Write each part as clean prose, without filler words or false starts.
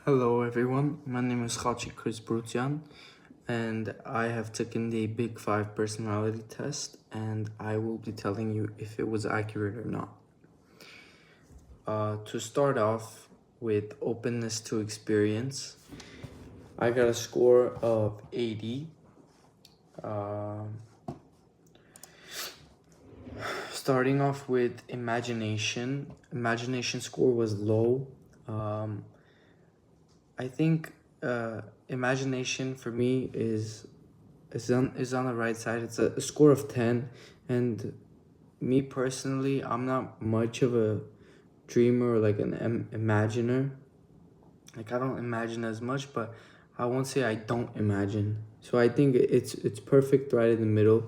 Hello everyone, my name is Khachi Chris Brutyan and I have taken the Big 5 personality test and I will be telling you if it was accurate or not. To start off with openness to experience, I got a score of 80. Starting off with imagination score was low. I think imagination for me is on the right side. It's a score of 10, and me personally, I'm not much of a dreamer or like an imaginer. Like I don't imagine as much, but I won't say I don't imagine. So I think it's perfect right in the middle.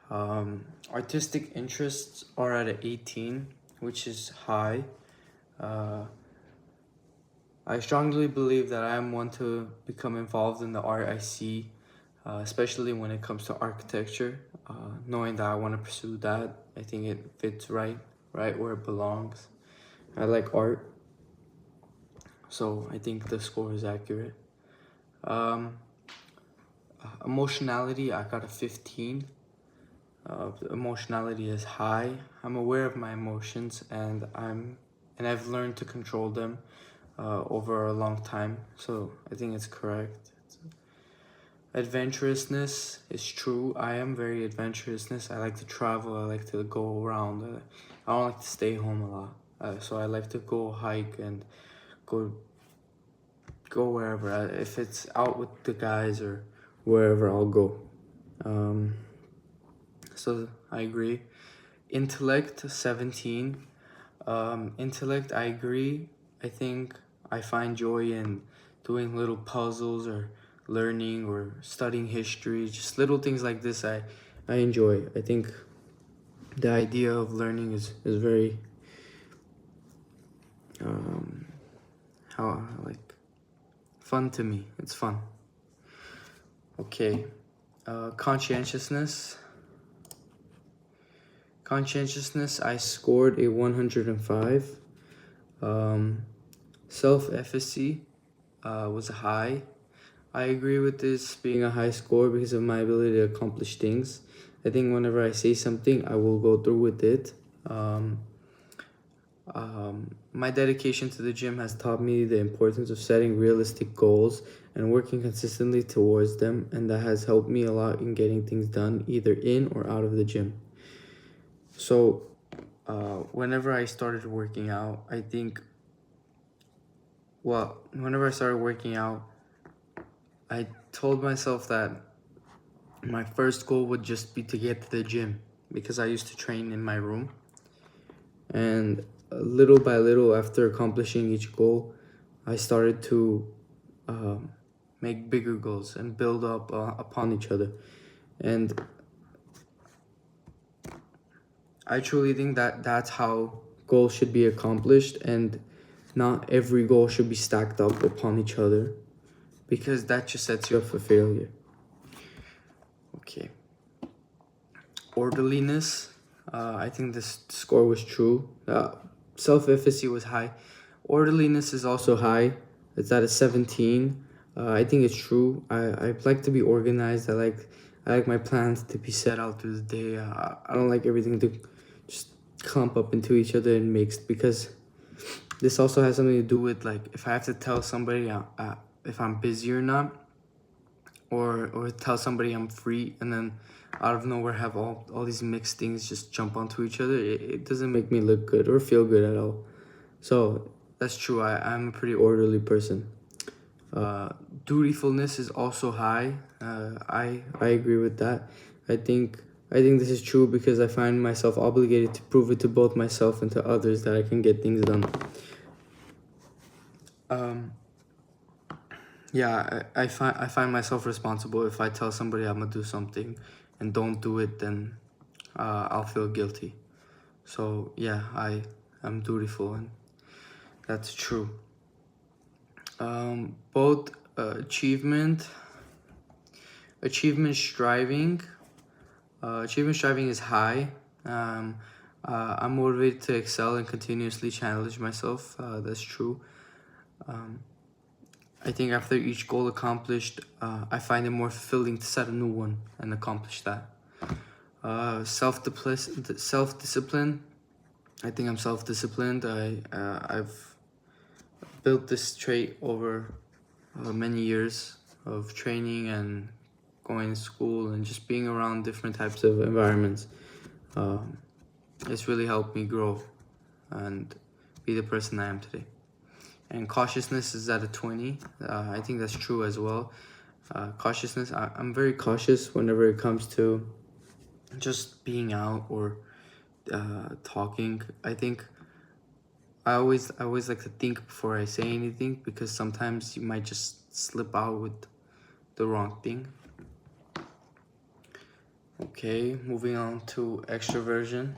Artistic interests are at an 18, which is high. I strongly believe that I am one to become involved in the art I see, especially when it comes to architecture. Knowing that I want to pursue that, I think it fits right where it belongs. I like art, so I think the score is accurate. Um, Emotionality, I got a 15. Emotionality is high. I'm aware of my emotions, and I've learned to control them over a long time. So I think it's correct. Adventurousness is true. I am very adventurousness. I like to travel. I like to go around. I don't like to stay home a lot. So I like to go hike and go wherever. If it's out with the guys or wherever, I'll go. So I agree. Intellect 17. Intellect, I agree. I think I find joy in doing little puzzles or learning or studying history, just little things like this. I enjoy. I think the idea of learning is very how like fun to me. It's fun. Okay. Conscientiousness. Conscientiousness, I scored a 105. Self-efficacy was high. I agree with this being a high score because of my ability to accomplish things. I think whenever I say something, I will go through with it. My dedication to the gym has taught me the importance of setting realistic goals and working consistently towards them, and that has helped me a lot in getting things done either in or out of the gym. So, whenever I started working out, whenever I started working out, I told myself that my first goal would just be to get to the gym because I used to train in my room. And little by little, after accomplishing each goal, I started to make bigger goals and build up upon each other. And I truly think that that's how goals should be accomplished, and not every goal should be stacked up upon each other because that just sets you up for failure. Okay. Orderliness, I think this score was true. Self-efficacy was high. Orderliness is also high. It's at a 17. I think it's true. I like to be organized. I like my plans to be set out through the day. I don't like everything to just clump up into each other and mixed, because this also has something to do with like if I have to tell somebody if I'm busy or not, or tell somebody I'm free, and then out of nowhere have all these mixed things just jump onto each other. It doesn't make me look good or feel good at all. So that's true. I'm a pretty orderly person. Dutifulness is also high. I agree with that. I think this is true because I find myself obligated to prove it to both myself and to others that I can get things done. Yeah, I find myself responsible. If I tell somebody I'm gonna do something and don't do it, then I'll feel guilty. So yeah, I'm dutiful, and that's true. Both achievement striving. Achievement striving is high. I'm motivated to excel and continuously challenge myself. That's true. I think after each goal accomplished, I find it more fulfilling to set a new one and accomplish that. Self-discipline. I think I'm self-disciplined. I've built this trait over many years of training and going to school and just being around different types of environments. It's really helped me grow and be the person I am today. And cautiousness is at a 20. I think that's true as well. Cautiousness, I'm very cautious whenever it comes to just being out or talking. I think I always like to think before I say anything, because sometimes you might just slip out with the wrong thing. Okay, moving on to extroversion.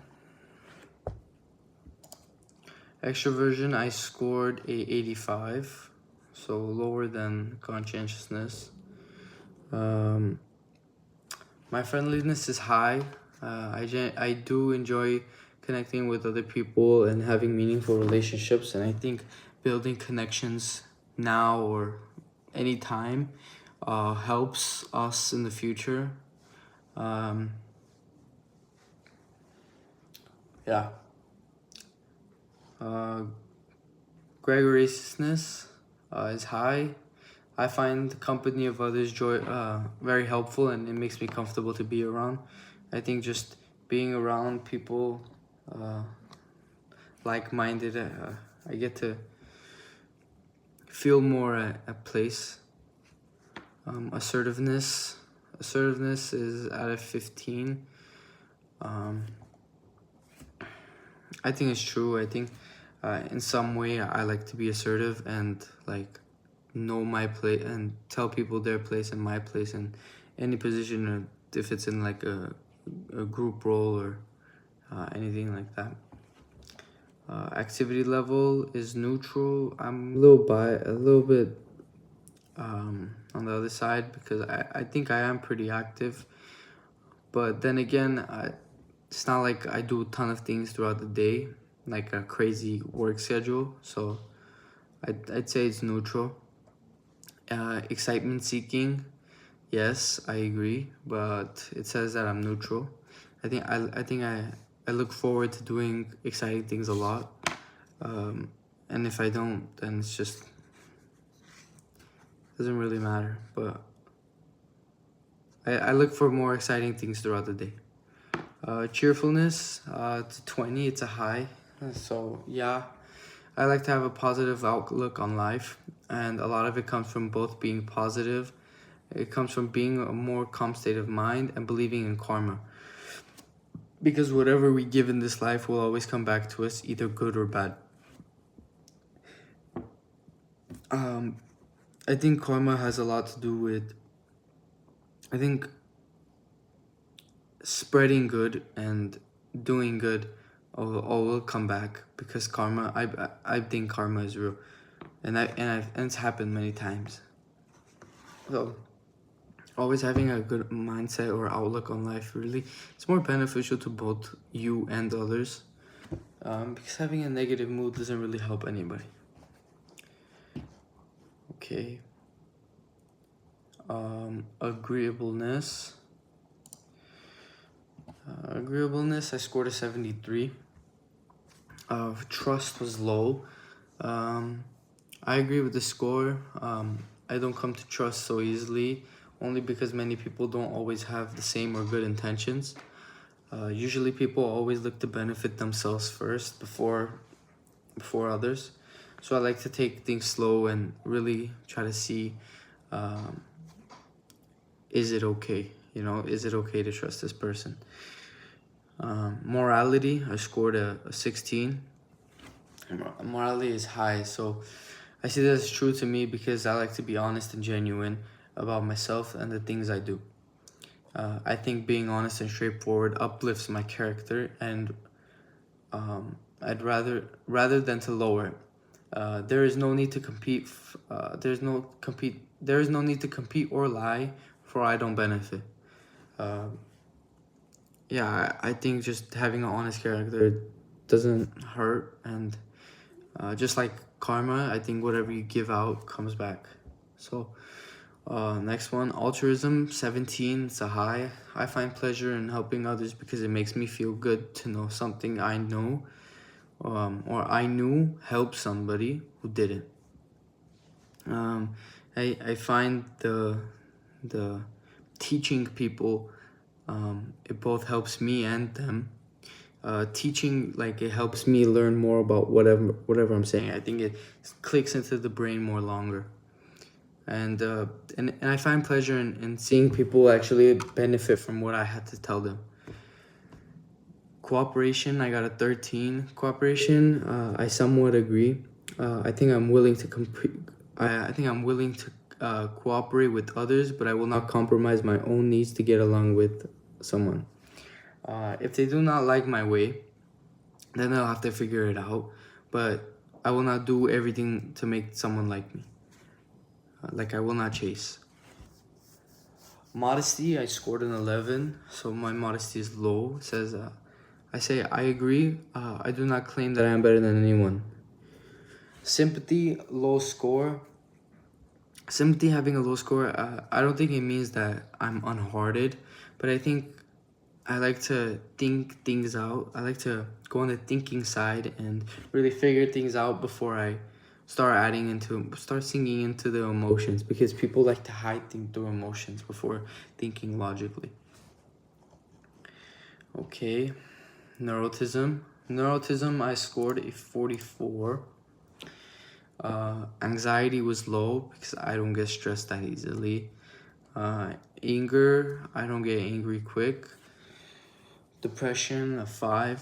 Extroversion, I scored a 85, so lower than conscientiousness. My friendliness is high. I do enjoy connecting with other people and having meaningful relationships, and I think building connections now or anytime helps us in the future. Yeah. Gregariousness is high. I find the company of others very helpful, and it makes me comfortable to be around. I think just being around people like-minded, I get to feel more at place. Assertiveness is at a 15. I think it's true. I think in some way I like to be assertive and like know my place and tell people their place and my place in any position, or if it's in like a group role or anything like that. Activity level is neutral. I'm a little bit on the other side, because I think I am pretty active, but then again, it's not like I do a ton of things throughout the day, like a crazy work schedule, so I'd say it's neutral. Excitement seeking, yes, I agree, but it says that I'm neutral. I think I look forward to doing exciting things a lot, and if I don't, then it's just doesn't really matter. But I look for more exciting things throughout the day. Cheerfulness, it's a 20, it's a high. So yeah, I like to have a positive outlook on life, and a lot of it comes from both being positive. It comes from being a more calm state of mind and believing in karma. Because whatever we give in this life will always come back to us, either good or bad. I think karma has a lot to do with, I think, spreading good and doing good all will come back, because karma, I think karma is real, and it's happened many times. So always having a good mindset or outlook on life, really, it's more beneficial to both you and others, because having a negative mood doesn't really help anybody. Okay. Agreeableness. I scored a 73. Trust was low. I agree with the score. I don't come to trust so easily, only because many people don't always have the same or good intentions. Usually people always look to benefit themselves first before others. So I like to take things slow and really try to see, is it okay? Is it okay to trust this person? Morality, I scored a 16. Morality is high, so I see that as true to me, because I like to be honest and genuine about myself and the things I do. I think being honest and straightforward uplifts my character, and I'd rather than to lower it. There is no need to compete. There is no need to compete or lie, for I don't benefit. Yeah, I think just having an honest character doesn't hurt, and just like karma, I think whatever you give out comes back. So next one, altruism, 17. It's a high. I find pleasure in helping others because it makes me feel good to know something I know or I knew helped somebody who didn't. I find the teaching people, it both helps me and them. Teaching, like, it helps me learn more about whatever I'm saying. I think it clicks into the brain more longer. And I find pleasure in seeing people actually benefit from what I had to tell them. Cooperation, I got a 13. Cooperation, I somewhat agree. I think I'm willing to I think I'm willing to cooperate with others, but I will not compromise my own needs to get along with someone. If they do not like my way, then they'll have to figure it out. But I will not do everything to make someone like me. Like, I will not chase. Modesty, I scored an 11, so my modesty is low. It says, I say, I agree. I do not claim that I am better than anyone. Sympathy, low score. Sympathy having a low score, I don't think it means that I'm unhearted, but I think I like to think things out. I like to go on the thinking side and really figure things out before I start sinking into the emotions, because people like to hide through emotions before thinking logically. Okay, neurotism. Neurotism, I scored a 44. Anxiety was low because I don't get stressed that easily. Anger, I don't get angry quick. Depression, a 5.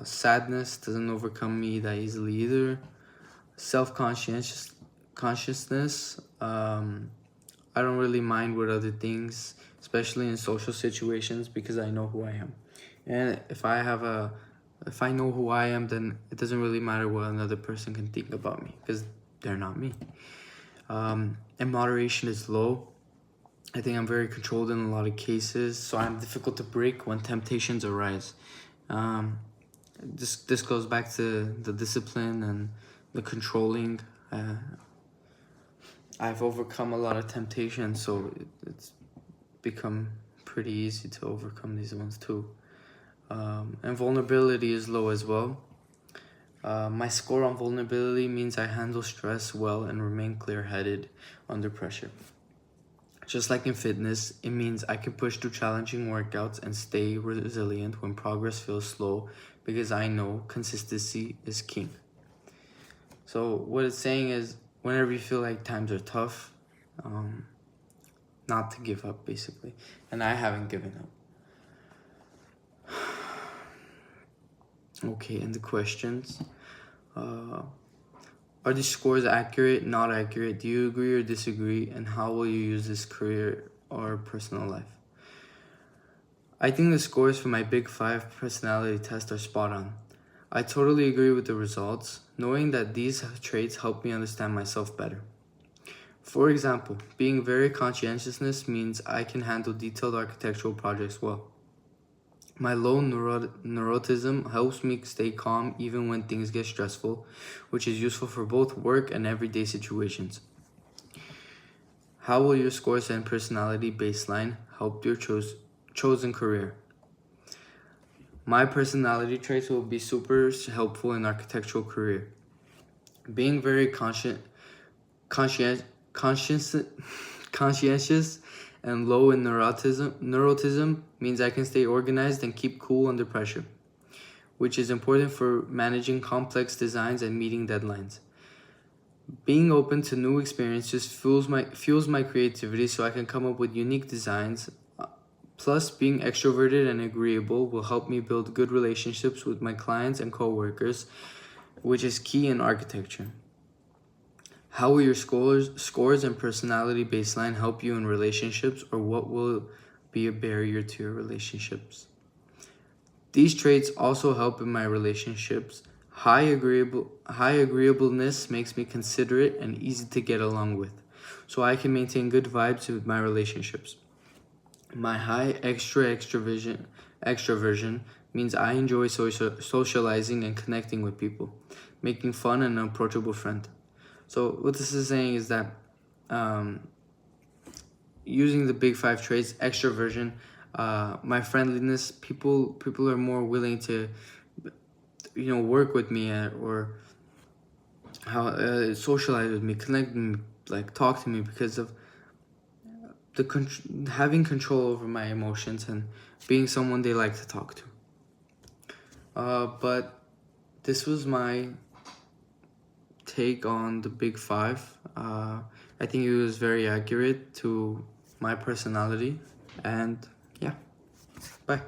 Sadness doesn't overcome me that easily either. Consciousness, I don't really mind with other things, especially in social situations, because I know who I am. And if I know who I am, then it doesn't really matter what another person can think about me, because they're not me. And moderation is low. I think I'm very controlled in a lot of cases, so I'm difficult to break when temptations arise. This goes back to the discipline and the controlling. I've overcome a lot of temptations, so it's become pretty easy to overcome these ones too. And vulnerability is low as well. My score on vulnerability means I handle stress well and remain clear-headed under pressure. Just like in fitness, it means I can push through challenging workouts and stay resilient when progress feels slow, because I know consistency is king. So what it's saying is, whenever you feel like times are tough, not to give up, basically. And I haven't given up. Okay, and the questions. Are these scores accurate, not accurate? Do you agree or disagree? And how will you use this career or personal life? I think the scores for my Big 5 personality test are spot on. I totally agree with the results, knowing that these traits help me understand myself better. For example, being very conscientiousness means I can handle detailed architectural projects well. My low neuroticism helps me stay calm even when things get stressful, which is useful for both work and everyday situations. How will your scores and personality baseline help your chosen career? My personality traits will be super helpful in architectural career. Being very conscientious and low in neuroticism means I can stay organized and keep cool under pressure, which is important for managing complex designs and meeting deadlines. Being open to new experiences fuels my creativity, so I can come up with unique designs. Plus, being extroverted and agreeable will help me build good relationships with my clients and coworkers, which is key in architecture. How will your scores and personality baseline help you in relationships, or what will be a barrier to your relationships? These traits also help in my relationships. High agreeableness makes me considerate and easy to get along with, so I can maintain good vibes with my relationships. My high extroversion means I enjoy socializing and connecting with people, making fun and an approachable friend. So what this is saying is that using the big five traits: extroversion, my friendliness. People are more willing to, work with me, or how socialize with me, connect with me, like talk to me, because of having control over my emotions and being someone they like to talk to. But this was my take on the big five. I think it was very accurate to my personality, and yeah, bye.